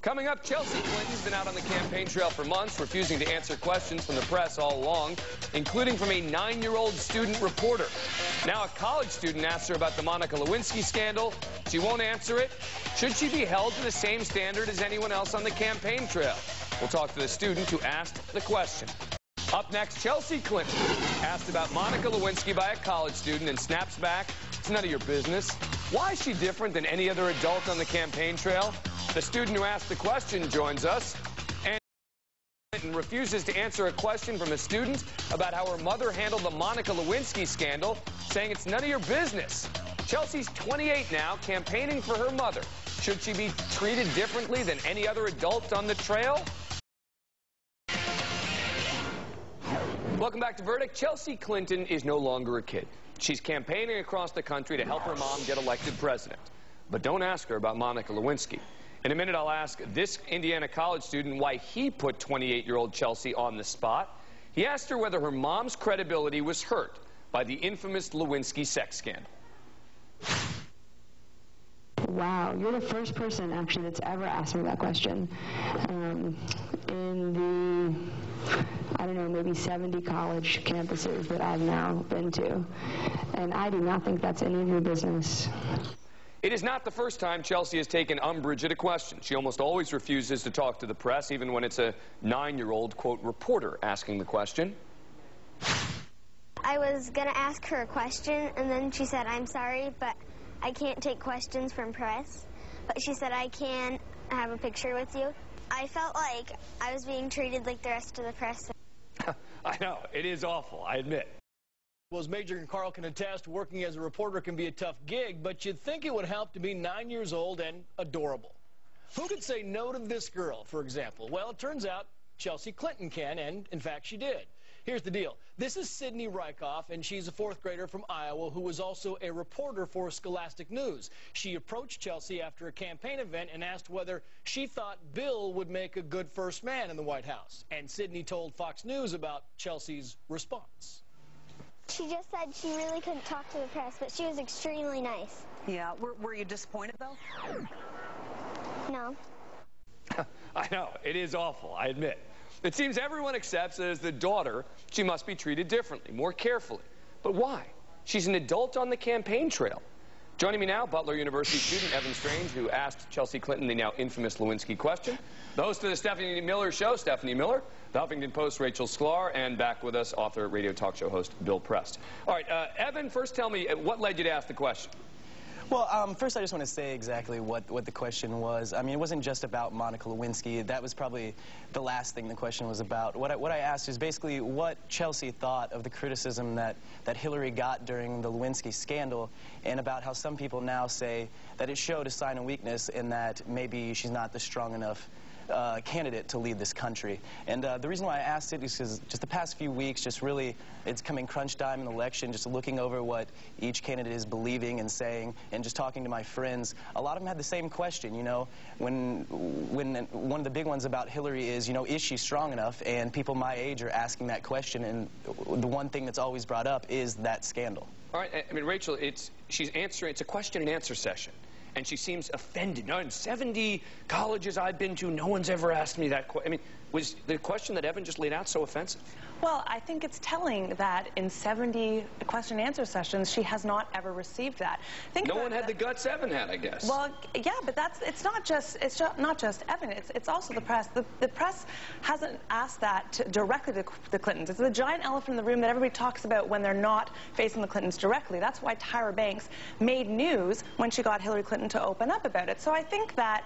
Coming up, Chelsea Clinton's been out on the campaign trail for months, refusing to answer questions from the press all along, including from a 9-year-old student reporter. Now a college student asked her about the Monica Lewinsky scandal. She won't answer it. Should she be held to the same standard as anyone else on the campaign trail? We'll talk to the student who asked the question. Up next, Chelsea Clinton asked about Monica Lewinsky by a college student and snaps back, "It's none of your business." Why is she different than any other adult on the campaign trail? The student who asked the question joins us, and Clinton refuses to answer a question from a student about how her mother handled the Monica Lewinsky scandal, saying it's none of your business. Chelsea's 28 now, campaigning for her mother. Should she be treated differently than any other adult on the trail? Welcome back to Verdict. Chelsea Clinton is no longer a kid. She's campaigning across the country to help her mom get elected president. But don't ask her about Monica Lewinsky. In a minute, I'll ask this Indiana college student why he put 28-year-old Chelsea on the spot. He asked her whether her mom's credibility was hurt by the infamous Lewinsky sex scandal. Wow, you're the first person, actually, that's ever asked me that question. In the, I don't know, maybe 70 college campuses that I've now been to. And I do not think that's any of your business. It is not the first time Chelsea has taken umbrage at a question. She almost always refuses to talk to the press, even when it's a 9-year-old, quote, reporter asking the question. I was going to ask her a question, and then she said, "I'm sorry, but I can't take questions from press." But she said, "I can have a picture with you." I felt like I was being treated like the rest of the press. I know, it is awful, I admit. Well, as Major Carl can attest, working as a reporter can be a tough gig, but you'd think it would help to be 9 years old and adorable. Who could say no to this girl, for example? Well, it turns out Chelsea Clinton can, and in fact she did. Here's the deal. This is Sydney Rykoff, and she's a 4th grader from Iowa who was also a reporter for Scholastic News. She approached Chelsea after a campaign event and asked whether she thought Bill would make a good first man in the White House. And Sydney told Fox News about Chelsea's response. She just said she really couldn't talk to the press, but she was extremely nice. Yeah, were you disappointed, though? No. I know, it is awful, I admit. It seems everyone accepts that as the daughter, she must be treated differently, more carefully. But why? She's an adult on the campaign trail. Joining me now, Butler University student Evan Strange, who asked Chelsea Clinton the now infamous Lewinsky question. The host of the Stephanie Miller Show, Stephanie Miller. The Huffington Post's Rachel Sklar. And back with us, author, radio talk show host Bill Prest. All right, Evan, first tell me, what led you to ask the question? Well, first I just want to say exactly what the question was. I mean, it wasn't just about Monica Lewinsky. That was probably the last thing the question was about. What I asked is basically what Chelsea thought of the criticism that Hillary got during the Lewinsky scandal, and about how some people now say that it showed a sign of weakness in that maybe she's not the strong enough candidate to lead this country. And the reason why I asked it is because just the past few weeks, just really, it's coming crunch time in the election, just looking over what each candidate is believing and saying, and just talking to my friends. A lot of them had the same question, you know, when one of the big ones about Hillary is, you know, is she strong enough? And people my age are asking that question, and the one thing that's always brought up is that scandal. All right, I mean, Rachel, she's answering, it's a question and answer session. And she seems offended. No, in 70 colleges I've been to, no one's ever asked me that question. I mean, was the question that Evan just laid out so offensive? Well, I think it's telling that in 70 question and answer sessions, she has not ever received that. No one had the guts Evan had, I guess. Well, yeah, but it's not just Evan. It's also the press. The press hasn't asked that directly to the Clintons. It's the giant elephant in the room that everybody talks about when they're not facing the Clintons directly. That's why Tyra Banks made news when she got Hillary Clinton to open up about it. So I think that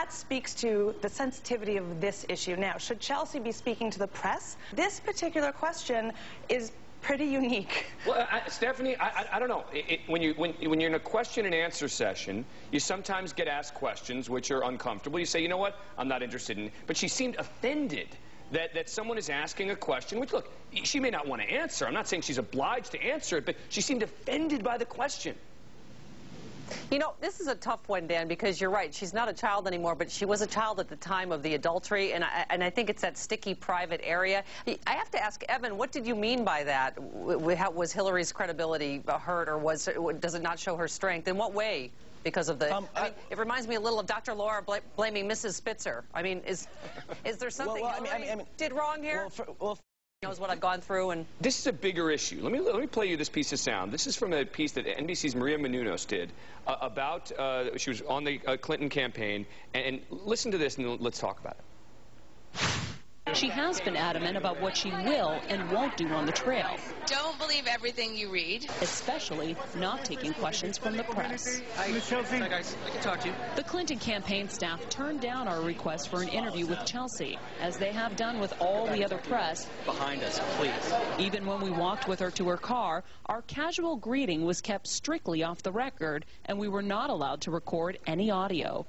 speaks to the sensitivity of this issue. Now, should Chelsea be speaking to the press? This particular question is pretty unique. Well, Stephanie, I don't know. When you're in a question and answer session, you sometimes get asked questions which are uncomfortable. You say, you know what, I'm not interested in. But she seemed offended that someone is asking a question, which, look, she may not want to answer. I'm not saying she's obliged to answer it, but she seemed offended by the question. You know, this is a tough one, Dan, because you're right. She's not a child anymore, but she was a child at the time of the adultery, and I think it's that sticky private area. I have to ask Evan, what did you mean by that? Was Hillary's credibility hurt, or does it not show her strength? In what way? because of the... I mean, it reminds me a little of Dr. Laura blaming Mrs. Spitzer. I mean, is there something Hillary did wrong here? Knows what I've gone through, and this is a bigger issue. Let me play you this piece of sound. This is from a piece that NBC's Maria Menounos did about she was on the Clinton campaign, and listen to this and let's talk about it. She has been adamant about what she will and won't do on the trail. Don't believe everything you read. Especially not taking questions from the press. Hi, Chelsea. Hi, guys. I can talk to you. The Clinton campaign staff turned down our request for an interview with Chelsea, as they have done with all the other press. Behind us, please. Even when we walked with her to her car, our casual greeting was kept strictly off the record, and we were not allowed to record any audio.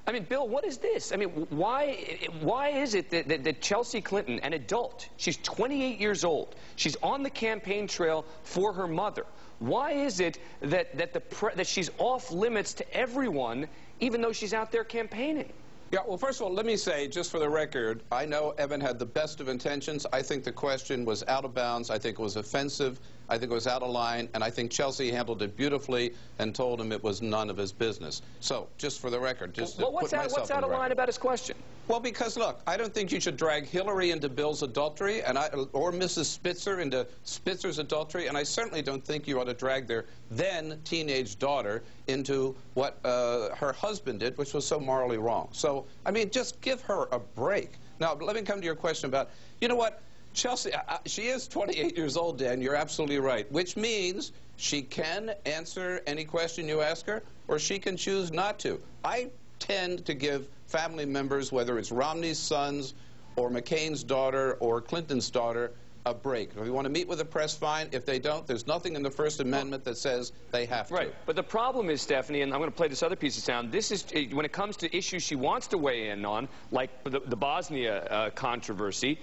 I mean, Bill, what is this? I mean, why is it that Chelsea Clinton, an adult, she's 28 years old, she's on the campaign trail for her mother, why is it that she's off limits to everyone, even though she's out there campaigning? Yeah, well, first of all, let me say, just for the record, I know Evan had the best of intentions. I think the question was out of bounds. I think it was offensive. I think it was out of line. And I think Chelsea handled it beautifully and told him it was none of his business. So, just for the record, just well, what's out of line about his question? Well, because, look, I don't think you should drag Hillary into Bill's adultery or Mrs. Spitzer into Spitzer's adultery, and I certainly don't think you ought to drag their then-teenage daughter into what her husband did, which was so morally wrong. So, I mean, just give her a break. Now, let me come to your question about, you know what, Chelsea, she is 28 years old, Dan, you're absolutely right, which means she can answer any question you ask her, or she can choose not to. I tend to give family members, whether it's Romney's sons or McCain's daughter or Clinton's daughter, a break. If you want to meet with the press, fine. If they don't, there's nothing in the First Amendment that says they have to. Right. But the problem is, Stephanie, and I'm going to play this other piece of sound, this is, when it comes to issues she wants to weigh in on, like the Bosnia controversy,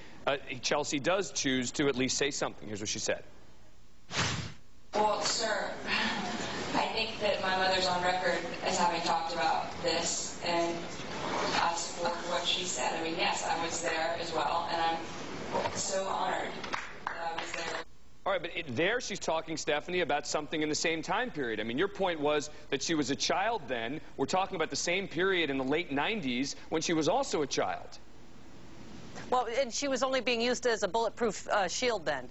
Chelsea does choose to at least say something. Here's what she said. Well, sir, I think that my mother's on record as having talked about this, and I support what she said. I mean, yes, I was there as well, and I'm so honored that I was there. All right, but there she's talking, Stephanie, about something in the same time period. I mean, your point was that she was a child then. We're talking about the same period in the late 90s when she was also a child. Well, and she was only being used as a bulletproof shield then,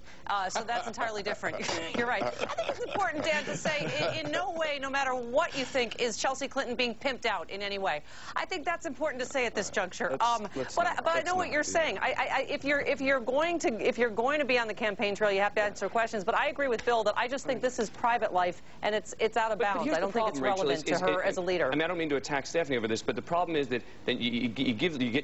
so that's entirely different. You're right. I think it's important, Dan, to say in no way, no matter what you think, is Chelsea Clinton being pimped out in any way. I think that's important to say at this juncture. But I know what you're saying. If you're going to be on the campaign trail, you have to answer questions. But I agree with Bill that I just think this is private life and it's out of bounds. I don't think it's relevant to her as a leader. I mean, I don't mean to attack Stephanie over this, but the problem is that you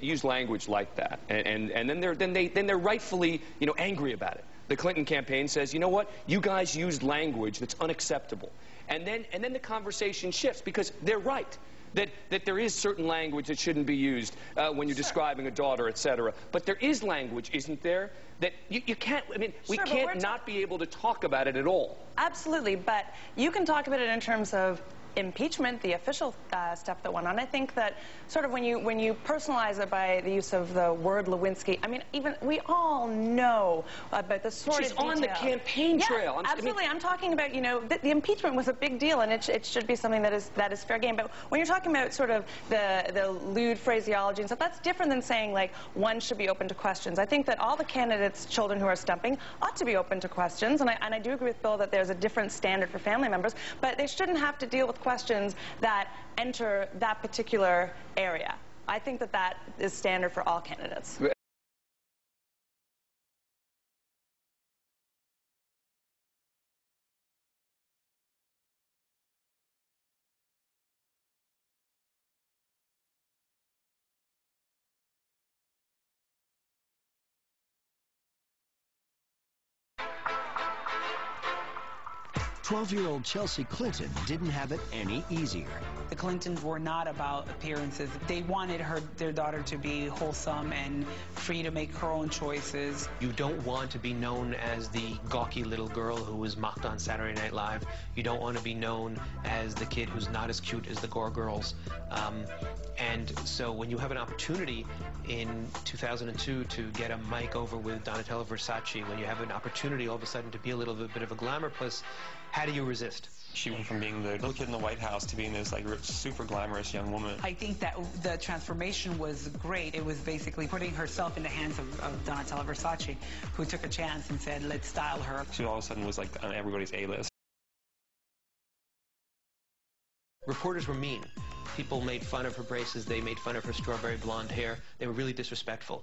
use language like that, and then they're rightfully, you know, angry about it. The Clinton campaign says, you know what, you guys used language that's unacceptable. And then the conversation shifts because they're right. That there is certain language that shouldn't be used when you're describing a daughter, etc. But there is language, isn't there, that you can't, I mean, we can't not be able to talk about it at all. Absolutely, but you can talk about it in terms of impeachment, the official stuff that went on. I think that sort of when you personalize it by the use of the word Lewinsky, I mean, even we all know about the sort of detail. She's on the campaign trail. Yeah, absolutely. I'm talking about, you know, the impeachment was a big deal, and it should be something that is fair game. But when you're talking about sort of the lewd phraseology and stuff, that's different than saying, like, one should be open to questions. I think that all the candidates' children who are stumping ought to be open to questions, and I do agree with Bill that there's a different standard for family members, but they shouldn't have to deal with questions that enter that particular area. I think that is standard for all candidates. 12-year-old Chelsea Clinton didn't have it any easier. The Clintons were not about appearances. They wanted their daughter to be wholesome and free to make her own choices. You don't want to be known as the gawky little girl who was mocked on Saturday Night Live. You don't want to be known as the kid who's not as cute as the Gore girls. And so when you have an opportunity in 2002 to get a mic over with Donatella Versace, when you have an opportunity all of a sudden to be a little bit of a glamour puss, how do you resist? She went from being the little kid in the White House to being this like super glamorous young woman. I think that the transformation was great. It was basically putting herself in the hands of Donatella Versace, who took a chance and said, let's style her. She all of a sudden was like on everybody's A-list. Reporters were mean. People made fun of her braces. They made fun of her strawberry blonde hair. They were really disrespectful.